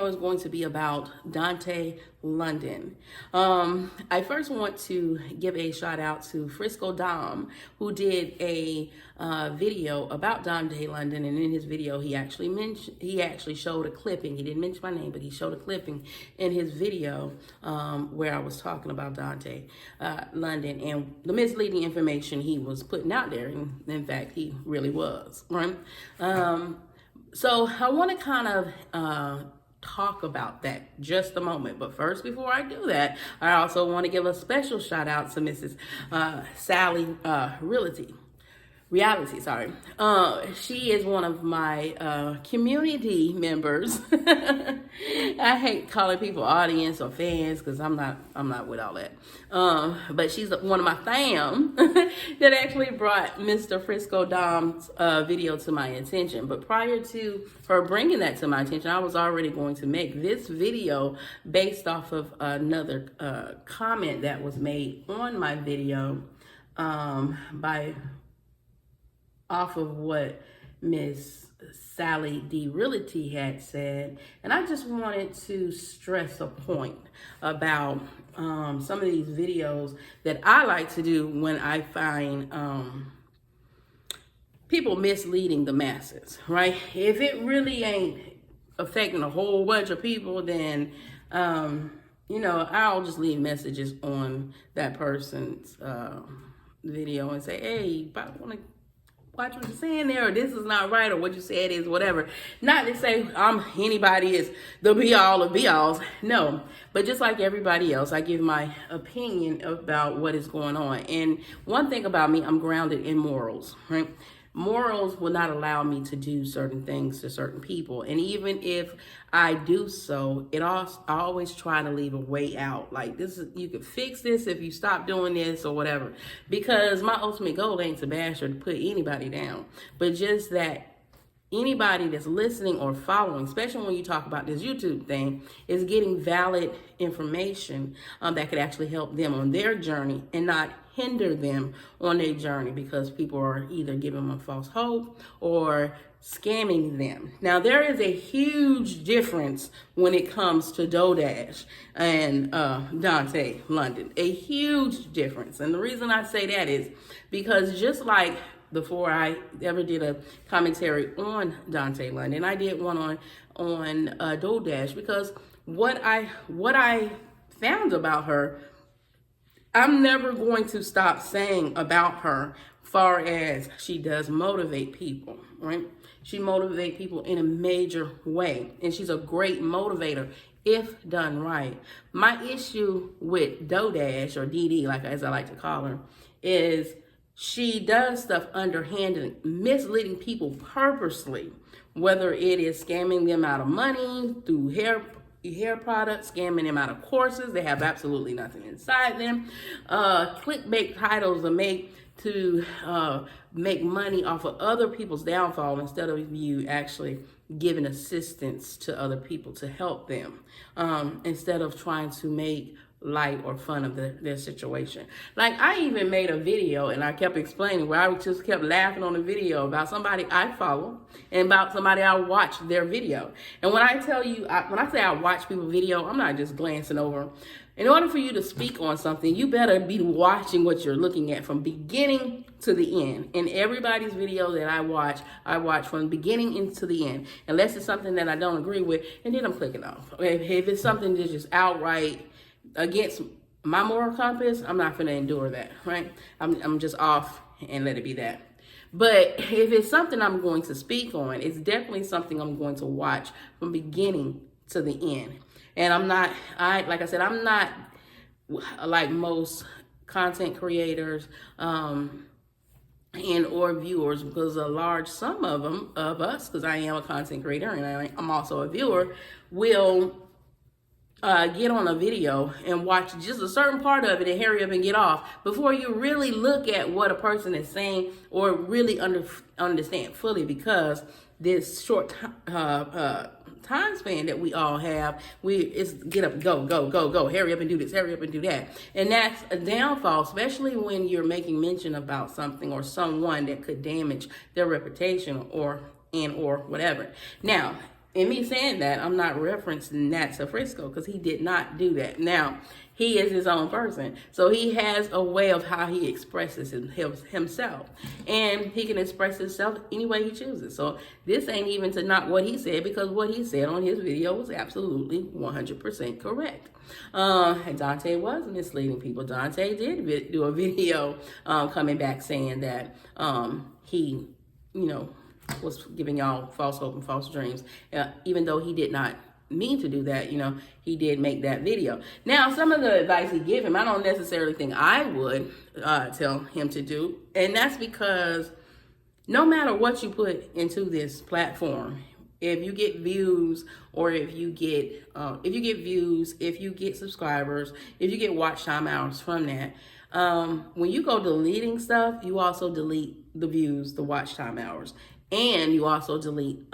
video is going to be about Dante London. I first want to give a shout out to Frisco Dom, who did a video about Dante London, and in his video he actually showed a clipping. He didn't mention my name, but he showed a clipping in his video where I was talking about Dante London and the misleading information he was putting out there. And in fact, he really was, right? So I want to kind of talk about that just a moment. But first, before I do that, I also want to give a special shout out to Mrs. Sally Reality, sorry. She is one of my community members. I hate calling people audience or fans because I'm not with all that. But she's one of my fam that actually brought Mr. Frisco Dom's video to my attention. But prior to her bringing that to my attention, I was already going to make this video based off of another comment that was made on my video off of what Miss Sally D. Realty had said. And I just wanted to stress a point about some of these videos that I like to do when I find people misleading the masses, right? If it really ain't affecting a whole bunch of people, then, I'll just leave messages on that person's video and say, hey, I want to watch what you're saying there, or this is not right, or what you said is whatever. Not to say anybody is the be-all of be-alls. No, but just like everybody else, I give my opinion about what is going on. And one thing about me, I'm grounded in morals, right? Morals will not allow me to do certain things to certain people. And even if I do so, I always try to leave a way out. Like, you could fix this if you stop doing this or whatever. Because my ultimate goal ain't to bash or to put anybody down. But just that anybody that's listening or following, especially when you talk about this YouTube thing, is getting valid information that could actually help them on their journey and not hinder them on their journey, because people are either giving them false hope or scamming them. Now, there is a huge difference when it comes to DoorDash and Dante London. A huge difference. And the reason I say that is because just like before I ever did a commentary on Dante London, I did one on DoorDash, because what I found about her, I'm never going to stop saying about her, far as she does motivate people, right? She motivates people in a major way, and she's a great motivator if done right. My issue with DoorDash, or DD, as I like to call her, is she does stuff underhanded, misleading people purposely, whether it is scamming them out of money through hair products, scamming them out of courses. They have absolutely nothing inside them. Clickbait titles are made to make money off of other people's downfall instead of you actually giving assistance to other people to help them, instead of trying to make light or fun of their situation. Like, I even made a video and I kept explaining where I just kept laughing on the video about somebody I follow and about somebody I watch their video. And when I tell you, when I say I watch people's video, I'm not just glancing over. In order for you to speak on something, you better be watching what you're looking at from beginning to the end. In everybody's video that I watch from the beginning into the end. Unless it's something that I don't agree with, and then I'm clicking off. If it's something that's just outright against my moral compass, I'm not going to endure that, right? I'm just off and let it be that. But if it's something I'm going to speak on, it's definitely something I'm going to watch from beginning to the end. And I'm not like most content creators and or viewers, because a large sum of us, because I am a content creator and I'm also a viewer, will get on a video and watch just a certain part of it and hurry up and get off before you really look at what a person is saying or really understand fully, because this short time span that we all have, it's get up, go, hurry up and do this, hurry up and do that. And that's a downfall, especially when you're making mention about something or someone that could damage their reputation or whatever. Now, in me saying that, I'm not referencing that to Frisco, because he did not do that. Now, he is his own person. So he has a way of how he expresses himself. And he can express himself any way he chooses. So this ain't even to knock what he said, because what he said on his video was absolutely 100% correct. And Dante was misleading people. Dante did do a video coming back saying that he, was giving y'all false hope and false dreams. Even though he did not mean to do that, he did make that video. Now, some of the advice he gave him, I don't necessarily think I would tell him to do. And that's because no matter what you put into this platform, if you get views, or if you get subscribers, if you get watch time hours from that, when you go deleting stuff, you also delete the views, the watch time hours, and you also delete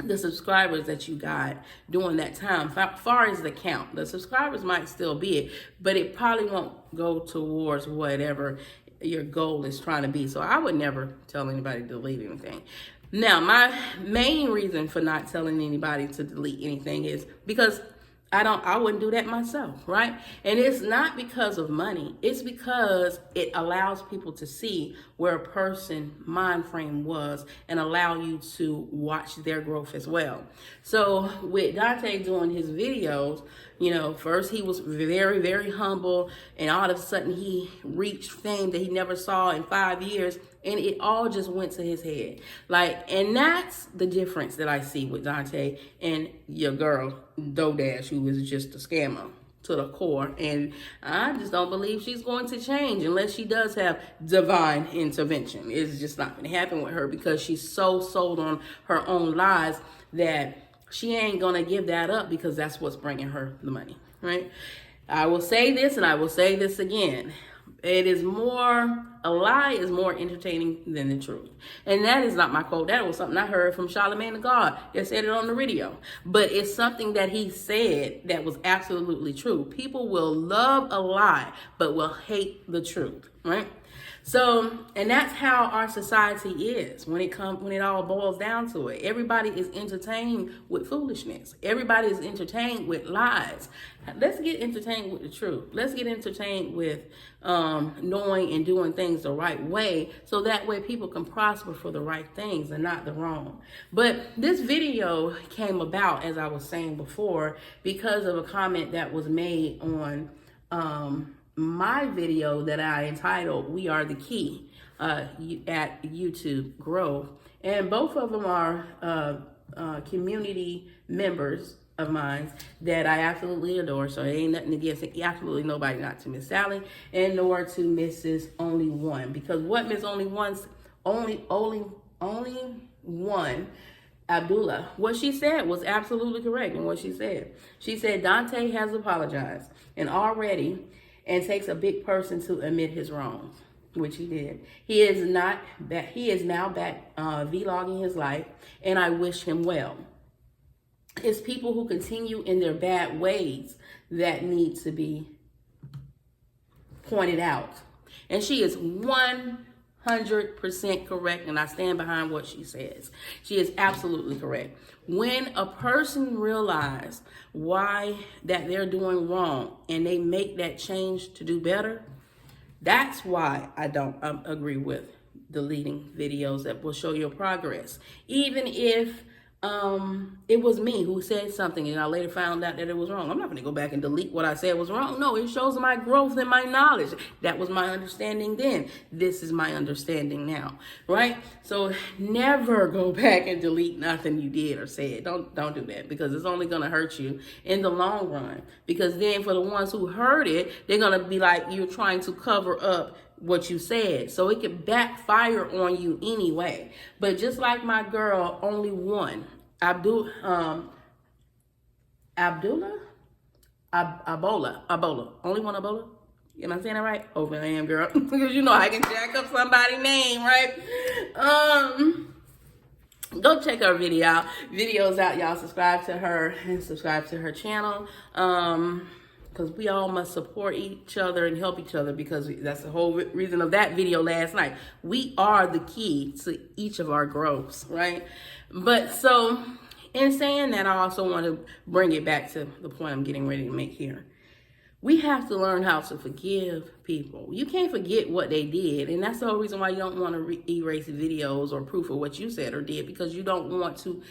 the subscribers that you got during that time. Far as the count, the subscribers might still be it, but it probably won't go towards whatever your goal is trying to be. So I would never tell anybody to delete anything. Now, my main reason for not telling anybody to delete anything is because I wouldn't do that myself, right? And it's not because of money. It's because it allows people to see where a person's mind frame was and allow you to watch their growth as well. So with Dante doing his videos, first he was very, very humble, and all of a sudden he reached fame that he never saw in 5 years. And it all just went to his head. And that's the difference that I see with Dante and your girl, Dodash, who is just a scammer to the core. And I just don't believe she's going to change unless she does have divine intervention. It's just not going to happen with her, because she's so sold on her own lies that she ain't going to give that up, because that's what's bringing her the money, right? I will say this, and I will say this again. A lie is more entertaining than the truth. And that is not my quote. That was something I heard from Charlamagne the God that said it on the radio. But it's something that he said that was absolutely true. People will love a lie, but will hate the truth, right? So, and that's how our society is when it all boils down to it. Everybody is entertained with foolishness. Everybody is entertained with lies. Let's get entertained with the truth. Let's get entertained with knowing and doing things the right way, so that way people can prosper for the right things and not the wrong. But this video came about, as I was saying before, because of a comment that was made on my video that I entitled "We Are the Key" at YouTube Growth. And both of them are community members of mine that I absolutely adore. So there ain't nothing against absolutely nobody, not to Miss Sally and nor to Mrs. Only One, because what Miss Only One Abdullah, what she said was absolutely correct. And what she said, Dante has apologized and takes a big person to admit his wrongs, which he did. He is now back vlogging his life, and I wish him well. It's people who continue in their bad ways that need to be pointed out. And she is 100% correct, and I stand behind what she says. She is absolutely correct. When a person realizes why that they're doing wrong and they make that change to do better, that's why I don't agree with deleting videos that will show your progress. Even if it was me who said something and I later found out that it was wrong, I'm not going to go back and delete what I said was wrong. No, it shows my growth and my knowledge. That was my understanding then. This is my understanding now, right? So never go back and delete nothing you did or said. Don't do that, because it's only going to hurt you in the long run. Because then for the ones who heard it, they're going to be like, you're trying to cover up what you said, so it could backfire on you anyway. But just like my girl, Only One, Abdullah, Only One Ebola. Am I saying that right? Oh, I am, girl, because I can jack up somebody's name, right? Go check her videos out, y'all. Subscribe to her and subscribe to her channel. because we all must support each other and help each other, because that's the whole reason of that video last night. We are the key to each of our growths, right? But so in saying that, I also want to bring it back to the point I'm getting ready to make here. We have to learn how to forgive people. You can't forget what they did. And that's the whole reason why you don't want to erase videos or proof of what you said or did, because you don't want to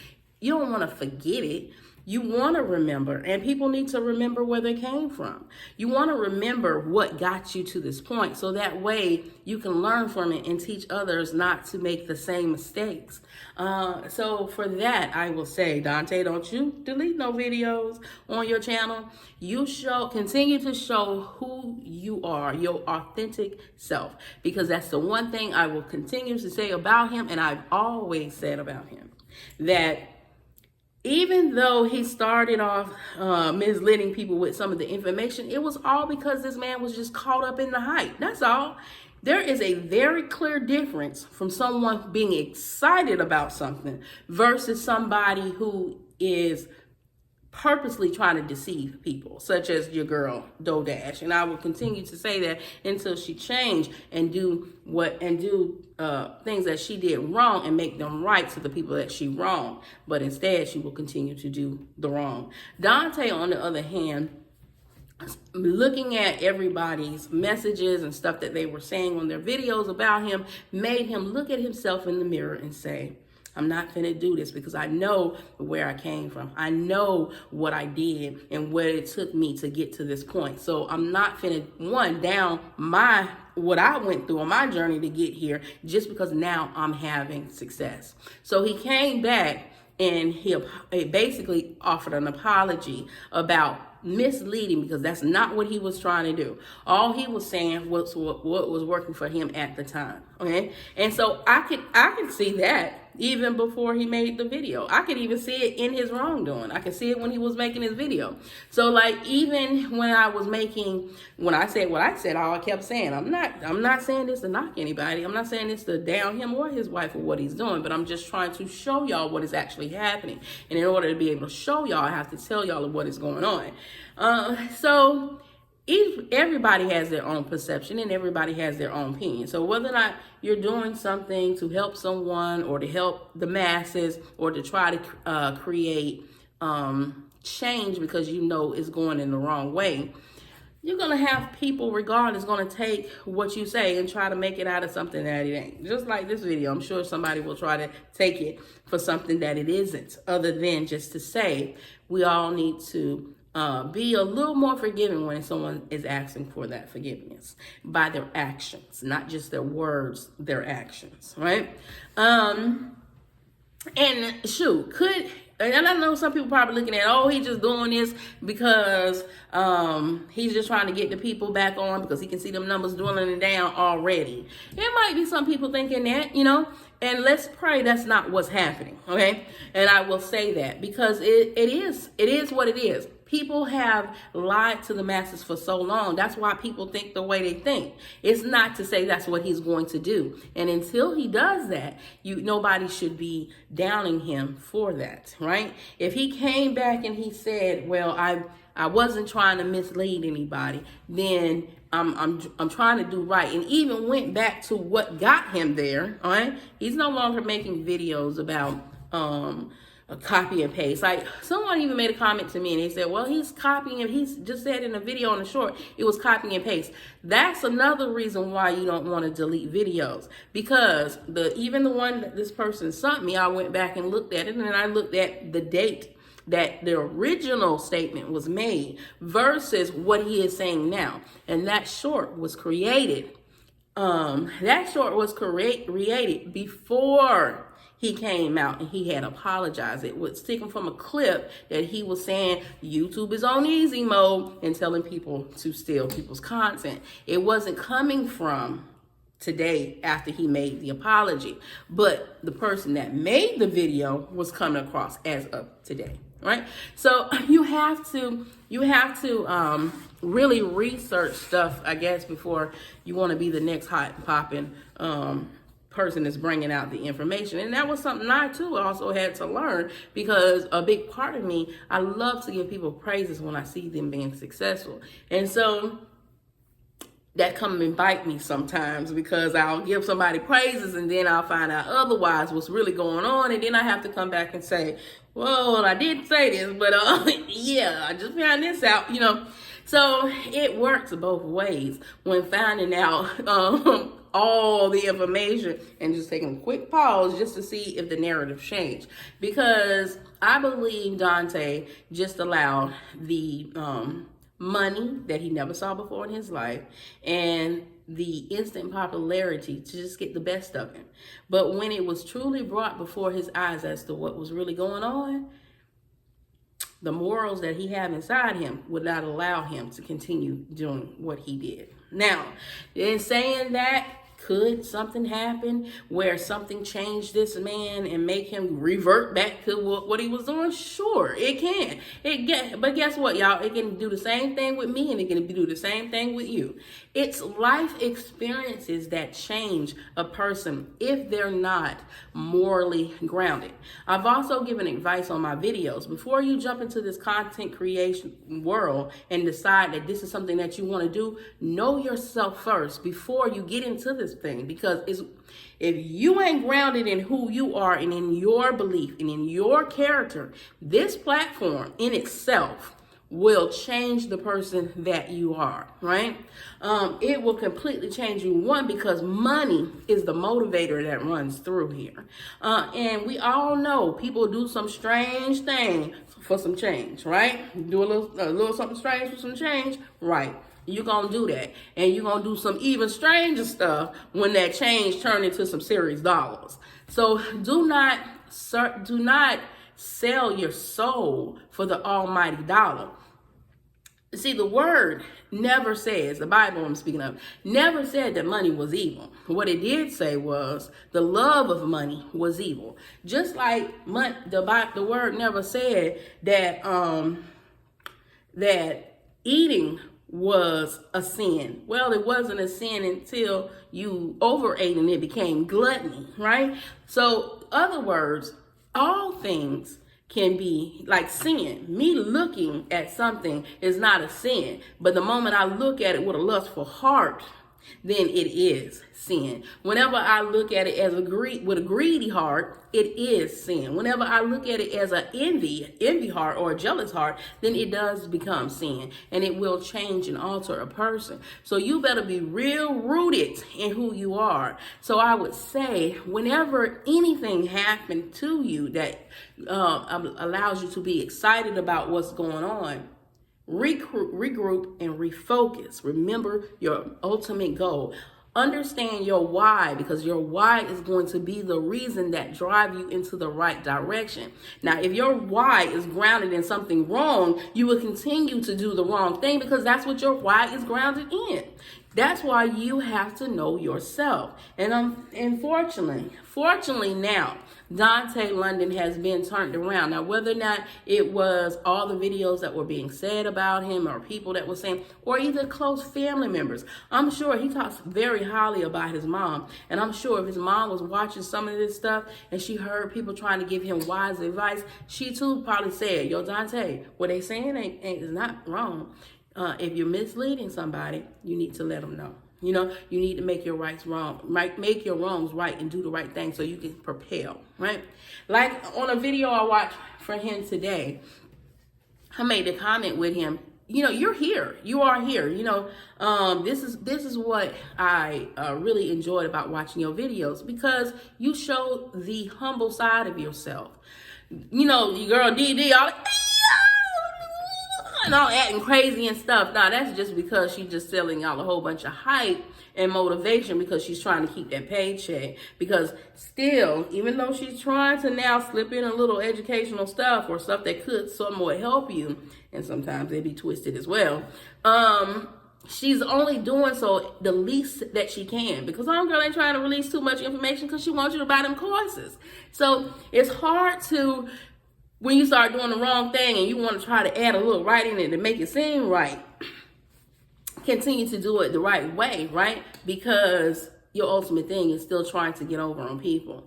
forget it. You want to remember, and people need to remember where they came from. You want to remember what got you to this point, so that way you can learn from it and teach others not to make the same mistakes. So for that, I will say, Dante, don't you delete no videos on your channel. You continue to show who you are, your authentic self, because that's the one thing I will continue to say about him, and I've always said about him, that even though he started off misleading people with some of the information, it was all because this man was just caught up in the hype. That's all. There is a very clear difference from someone being excited about something versus somebody who is purposely trying to deceive people, such as your girl Dodash. And I will continue to say that until she change and do things that she did wrong and make them right to the people that she wronged. But instead, she will continue to do the wrong. Dante, on the other hand, looking at everybody's messages and stuff that they were saying on their videos about him, made him look at himself in the mirror and say, I'm not finna do this, because I know where I came from. I know what I did and where it took me to get to this point. So I'm not finna, down what I went through on my journey to get here, just because now I'm having success. So he came back and he basically offered an apology about misleading, because that's not what he was trying to do. All he was saying was what was working for him at the time. Okay, and so I can see that even before he made the video. I could even see it in his wrongdoing. I could see it when he was making his video. So like, even when I said what I said, all I kept saying, I'm not saying this to knock anybody. I'm not saying this to down him or his wife or what he's doing, but I'm just trying to show y'all what is actually happening. And in order to be able to show y'all, I have to tell y'all what is going on. So everybody has their own perception and everybody has their own opinion. So whether or not you're doing something to help someone or to help the masses or to try to create change because you know it's going in the wrong way, you're going to have people regardless going to take what you say and try to make it out of something that it ain't. Just like this video, I'm sure somebody will try to take it for something that it isn't, other than just to say we all need to be a little more forgiving when someone is asking for that forgiveness by their actions, not just their words, their actions, right? And and I know some people probably looking at, oh, he's just doing this because he's just trying to get the people back on because he can see them numbers dwindling down already. There might be some people thinking that, and let's pray that's not what's happening, okay? And I will say that because it is what it is. People have lied to the masses for so long. That's why people think the way they think. It's not to say that's what he's going to do. And until he does that, nobody should be downing him for that, right? If he came back and he said, well, I wasn't trying to mislead anybody, then I'm trying to do right, and even went back to what got him there, all right? He's no longer making videos about a copy and paste. Like, someone even made a comment to me and they said, well, he's copying, and he's just said in a video on the short, it was copy and paste. That's another reason why you don't want to delete videos, because even the one that this person sent me, I went back and looked at it, and I looked at the date that the original statement was made versus what he is saying now. And that short was created. Created before he came out and he had apologized. It was taken from a clip that he was saying YouTube is on easy mode and telling people to steal people's content. It wasn't coming from today after he made the apology, but the person that made the video was coming across as of today, right? So you have to really research stuff, I guess, before you want to be the next hot and popping person is bringing out the information. And that was something I too also had to learn, because a big part of me, I love to give people praises when I see them being successful. And so that come and bite me sometimes, because I'll give somebody praises and then I'll find out otherwise what's really going on, and then I have to come back and say, well, I did say this, but yeah, I just found this out, So it works both ways when finding out all the information and just taking a quick pause just to see if the narrative changed. Because I believe Dante just allowed the money that he never saw before in his life and the instant popularity to just get the best of him. But when it was truly brought before his eyes as to what was really going on, the morals that he had inside him would not allow him to continue doing what he did. Now, in saying that, could something happen where something changed this man and make him revert back to what he was doing? Sure, it can. But guess what, y'all? It can do the same thing with me, and it can do the same thing with you. It's life experiences that change a person if they're not morally grounded. I've also given advice on my videos. Before you jump into this content creation world and decide that this is something that you want to do, know yourself first before you get into this thing, because if you ain't grounded in who you are and in your belief and in your character, this platform in itself will change the person that you are, right? It will completely change you, one, because money is the motivator that runs through here. And we all know people do some strange thing for some change, right? Do a little something strange for some change, right? You're going to do that. And you're going to do some even stranger stuff when that change turns into some serious dollars. So do not sell your soul for the almighty dollar. See, the word never says, the Bible I'm speaking of, never said that money was evil. What it did say was the love of money was evil. Just like the word never said that that eating was a sin. Well, it wasn't a sin until you overate and it became gluttony, right? So, other words, all things can be like sin. Me looking at something is not a sin, but the moment I look at it with a lustful heart, then it is sin. Whenever I look at it as with a greedy heart, it is sin. Whenever I look at it as an envy heart or a jealous heart, then it does become sin, and it will change and alter a person. So you better be real rooted in who you are. So I would say, whenever anything happened to you that allows you to be excited about what's going on, regroup and refocus. Remember your ultimate goal. Understand your why, because your why is going to be the reason that drive you into the right direction. Now, if your why is grounded in something wrong, you will continue to do the wrong thing, because that's what your why is grounded in. That's why you have to know yourself. And fortunately now, Dante London has been turned around. Now, whether or not it was all the videos that were being said about him, or people that were saying, or either close family members, I'm sure he talks very highly about his mom. And I'm sure if his mom was watching some of this stuff and she heard people trying to give him wise advice, she too probably said, yo, Dante, what they saying is not wrong. If you're misleading somebody, you need to let them know. You need to make your rights wrong, make your wrongs right, and do the right thing so you can propel, right? Like on a video I watched for him today, I made a comment with him. You're here. You are here. This is what I really enjoyed about watching your videos, because you show the humble side of yourself. Your girl DD, all acting crazy and stuff. Now, that's just because she's just selling y'all a whole bunch of hype and motivation, because she's trying to keep that paycheck. Because still, even though she's trying to now slip in a little educational stuff or stuff that could somewhat help you, and sometimes they be twisted as well, she's only doing so the least that she can, because homegirl ain't trying to release too much information because she wants you to buy them courses. So it's hard to, when you start doing the wrong thing and you want to try to add a little right in it to make it seem right, continue to do it the right way, right? Because your ultimate thing is still trying to get over on people.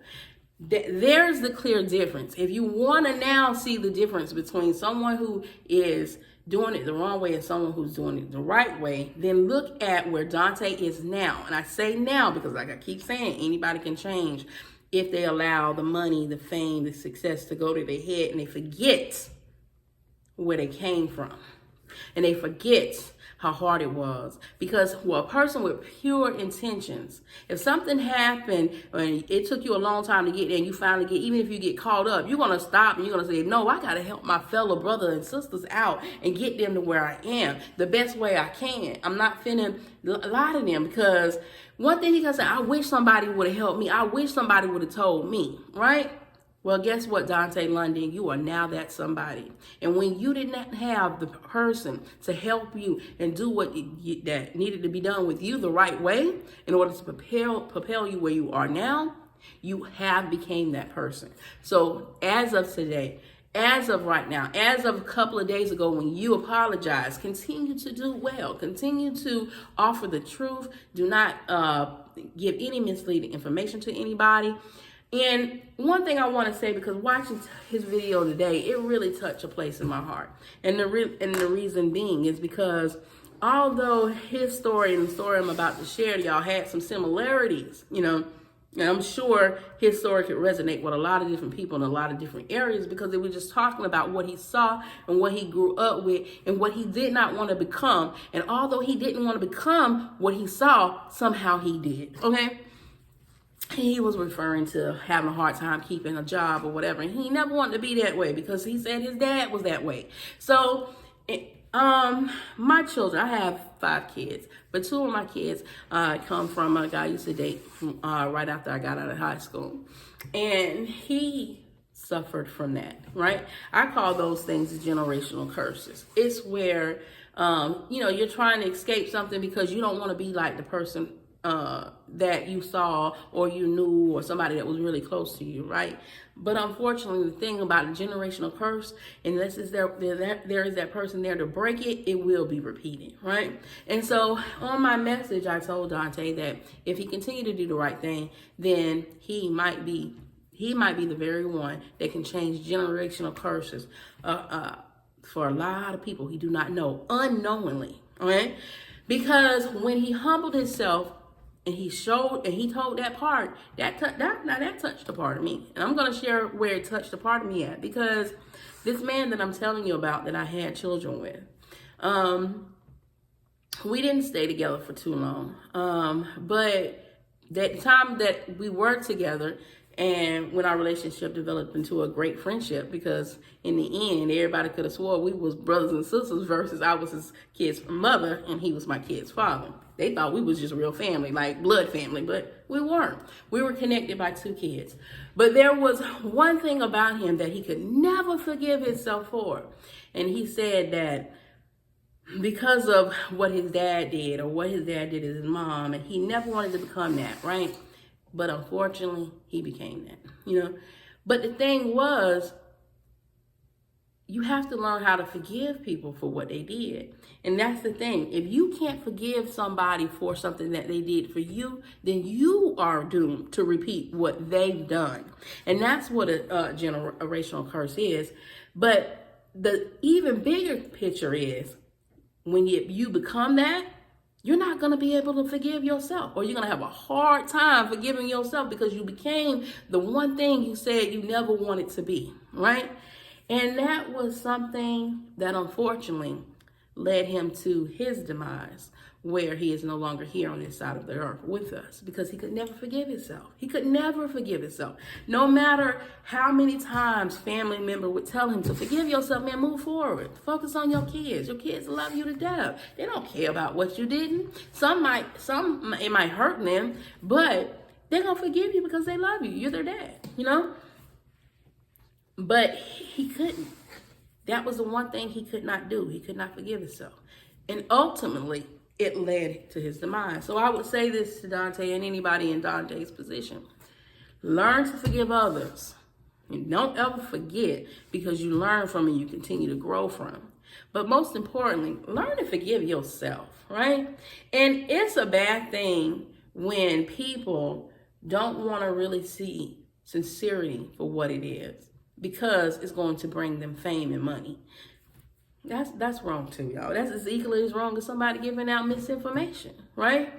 There's the clear difference. If you want to now see the difference between someone who is doing it the wrong way and someone who's doing it the right way, then look at where Dante is now. And I say now because, like I keep saying, anybody can change if they allow the money, the fame, the success to go to their head and they forget where they came from. And they forget how hard it was. Because for a person with pure intentions, if something happened and it took you a long time to get there and you finally get, even if you get caught up, you're going to stop and you're going to say, no, I got to help my fellow brothers and sisters out and get them to where I am the best way I can. I'm not finna lie to them, because one thing he can say, I wish somebody would have helped me. I wish somebody would have told me, right? Well, guess what, Dante London? You are now that somebody. And when you did not have the person to help you and do what that needed to be done with you the right way in order to propel you where you are now, you have became that person. So as of today, as of right now, as of a couple of days ago when you apologize, continue to do well. Continue to offer the truth. Do not give any misleading information to anybody. And one thing I want to say, because watching his video today, it really touched a place in my heart. And the reason being is because although his story and the story I'm about to share to y'all had some similarities, you know, and I'm sure his story could resonate with a lot of different people in a lot of different areas, because they were just talking about what he saw and what he grew up with and what he did not want to become. And although he didn't want to become what he saw, somehow he did, okay? He was referring to having a hard time keeping a job or whatever. And he never wanted to be that way because he said his dad was that way. So, my children, I have 5 kids, but 2 of my kids come from a guy I used to date right after I got out of high school. And he suffered from that, right? I call those things generational curses. It's where, you're trying to escape something because you don't want to be like the person that you saw or you knew, or somebody that was really close to you, right? But unfortunately, the thing about a generational curse, unless there is that person there to break it, it will be repeated, right? And so on my message, I told Dante that if he continued to do the right thing, then he might be the very one that can change generational curses for a lot of people he do not know, unknowingly, right? Because when he humbled himself, and he told that part, that touched a part of me. And I'm going to share where it touched a part of me at, because this man that I'm telling you about that I had children with, we didn't stay together for too long. But that time that we were together, and when our relationship developed into a great friendship, because in the end, everybody could have swore we was brothers and sisters versus I was his kid's mother and he was my kid's father. They thought we was just real family, like blood family, but we weren't. We were connected by 2 kids. But there was one thing about him that he could never forgive himself for. And he said that because of what his dad did or what his dad did to his mom, and he never wanted to become that, right? But unfortunately, he became that, But the thing was, you have to learn how to forgive people for what they did. And that's the thing. If you can't forgive somebody for something that they did for you, then you are doomed to repeat what they've done. And that's what a generational curse is. But the even bigger picture is when you become that, you're not going to be able to forgive yourself, or you're going to have a hard time forgiving yourself because you became the one thing you said you never wanted to be, right? And that was something that unfortunately led him to his demise, where he is no longer here on this side of the earth with us, because he could never forgive himself. He could never forgive himself. No matter how many times family member would tell him to forgive yourself, man, move forward. Focus on your kids. Your kids love you to death. They don't care about what you didn't. It might hurt them, but they're going to forgive you because they love you. You're their dad, But he couldn't. That was the one thing he could not do. He could not forgive himself. And ultimately, it led to his demise. So I would say this to Dante and anybody in Dante's position. Learn to forgive others. And don't ever forget, because you learn from and you continue to grow from. But most importantly, learn to forgive yourself, right? And it's a bad thing when people don't want to really see sincerity for what it is, because it's going to bring them fame and money. That's wrong too, y'all. That's as equally as wrong as somebody giving out misinformation, right?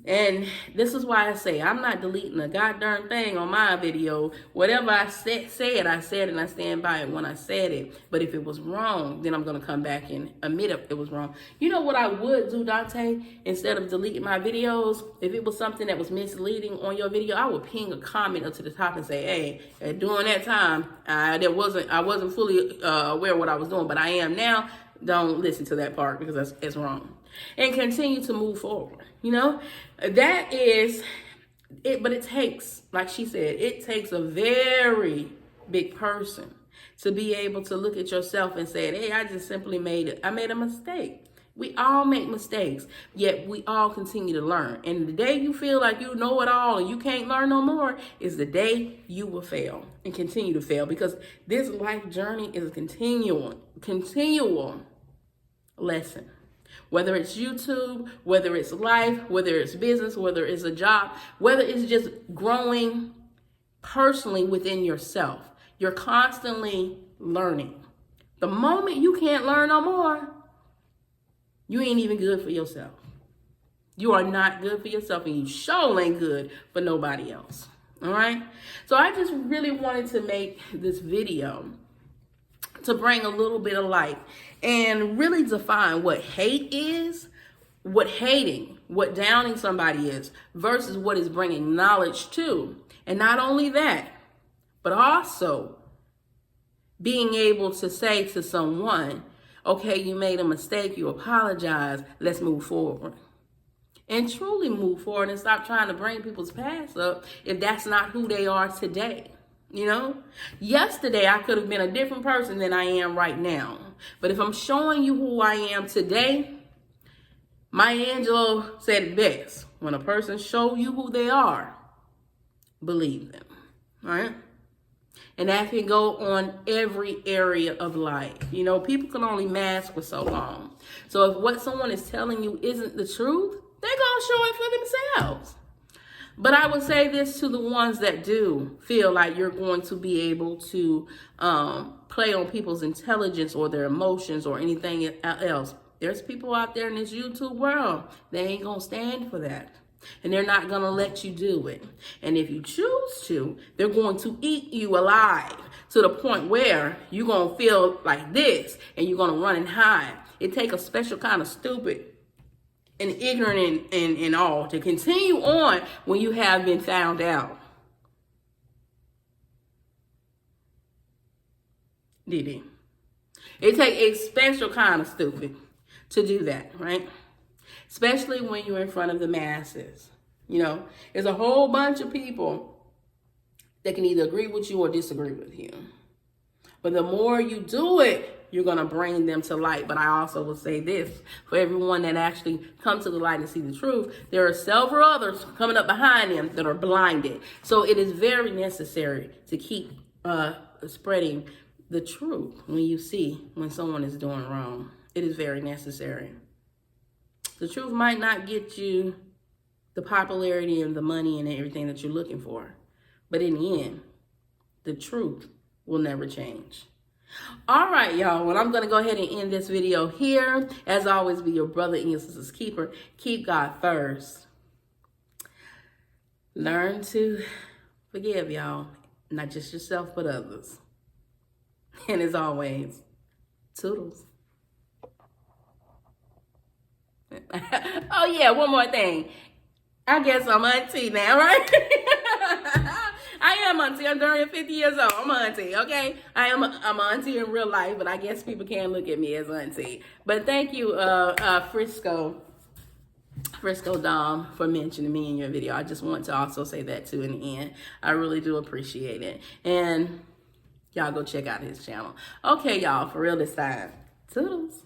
And this is why I say I'm not deleting a goddamn thing on my video. Whatever I said, I said, and I stand by it when I said it. But if it was wrong, then I'm going to come back and admit it was wrong. You know what I would do, Dante? Instead of deleting my videos, if it was something that was misleading on your video, I would ping a comment up to the top and say, hey, during that time, I wasn't fully aware of what I was doing, but I am now. Don't listen to that part because it's wrong. And continue to move forward. You know, that is it. But it takes, like she said, it takes a very big person to be able to look at yourself and say, hey, I just simply made a mistake. We all make mistakes, yet we all continue to learn. And the day you feel like you know it all and you can't learn no more is the day you will fail and continue to fail, because this life journey is a continual lesson. Whether it's YouTube, whether it's life, whether it's business, whether it's a job, whether it's just growing personally within yourself, you're constantly learning. The moment you can't learn no more, you ain't even good for yourself. You are not good for yourself, and you sure ain't good for nobody else. All right? So I just really wanted to make this video to bring a little bit of light and really define what hate is, what downing somebody is, versus what is bringing knowledge to. And not only that, but also being able to say to someone, okay, you made a mistake, you apologize, let's move forward. And truly move forward and stop trying to bring people's past up if that's not who they are today. You know, yesterday I could have been a different person than I am right now. But if I'm showing you who I am today, Maya Angelou said it best. When a person shows you who they are, believe them. All right? And that can go on every area of life. You know, people can only mask for so long. So if what someone is telling you isn't the truth, they're going to show it for themselves. But I would say this to the ones that do feel like you're going to be able to play on people's intelligence or their emotions or anything else. There's people out there in this YouTube world, they ain't going to stand for that. And they're not going to let you do it. And if you choose to, they're going to eat you alive to the point where you're going to feel like this and you're going to run and hide. It takes a special kind of stupid and ignorant and all to continue on when you have been found out. Did it? It takes a special kind of stupid to do that, right? Especially when you're in front of the masses. You know, there's a whole bunch of people that can either agree with you or disagree with you. But the more you do it, you're going to bring them to light. But I also will say this, for everyone that actually comes to the light and see the truth, there are several others coming up behind them that are blinded. So it is very necessary to keep spreading the truth when someone is doing wrong. It is very necessary. The truth might not get you the popularity and the money and everything that you're looking for. But in the end, the truth will never change. All right, y'all. Well, I'm going to go ahead and end this video here. As always, be your brother and your sister's keeper. Keep God first. Learn to forgive, y'all. Not just yourself, but others. And as always, toodles. Oh, yeah, one more thing. I guess I'm auntie now, right? I am auntie. I'm during 50 years old. I'm auntie, okay? I'm auntie in real life, but I guess people can't look at me as auntie. But thank you, Frisco Dom, for mentioning me in your video. I just want to also say that too in the end. I really do appreciate it. And y'all go check out his channel. Okay, y'all, for real this time. Toodles.